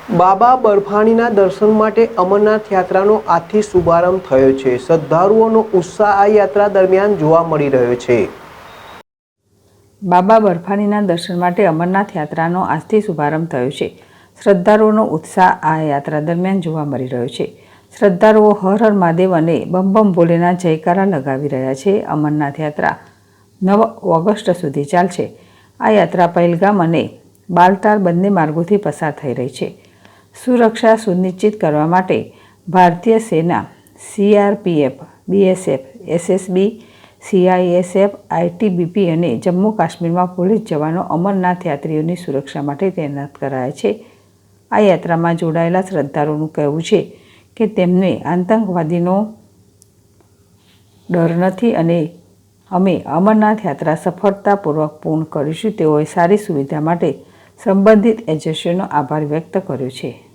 બાબા બર્ફાણીના દર્શન માટે અમરનાથ યાત્રાનો આજથી શુભારંભ થયો છે। શ્રદ્ધાળુઓનો ઉત્સાહ આ યાત્રા દરમિયાન જોવા મળી રહ્યો છે। બાબા બર્ફાણીના દર્શન માટે અમરનાથ યાત્રાનો આજથી શુભારંભ થયો છે। શ્રદ્ધાળુઓનો ઉત્સાહ આ યાત્રા દરમિયાન જોવા મળી રહ્યો છે। શ્રદ્ધાળુઓ હર હર મહાદેવ અને બમ બમ ભોલેના જયકારા લગાવી રહ્યા છે। અમરનાથ યાત્રા 9 ઓગસ્ટ સુધી ચાલશે। આ યાત્રા પહેલગામ અને બાલતાલ બંને માર્ગોથી પસાર થઈ રહી છે। સુરક્ષા સુનિશ્ચિત કરવા માટે ભારતીય સેના, CRPF, BSF, SSB, CISF, ITBP અને જમ્મુ કાશ્મીરમાં પોલીસ જવાનો અમરનાથ યાત્રીઓની સુરક્ષા માટે તૈનાત કરાયા છે। આ યાત્રામાં જોડાયેલા શ્રદ્ધાળુઓનું કહેવું છે કે તેમને આતંકવાદીનો ડર નથી અને અમે અમરનાથ યાત્રા સફળતાપૂર્વક પૂર્ણ કરીશું। તેઓએ સારી સુવિધા માટે સંબંધિત એજન્સીઓનો આભાર વ્યક્ત કર્યો છે।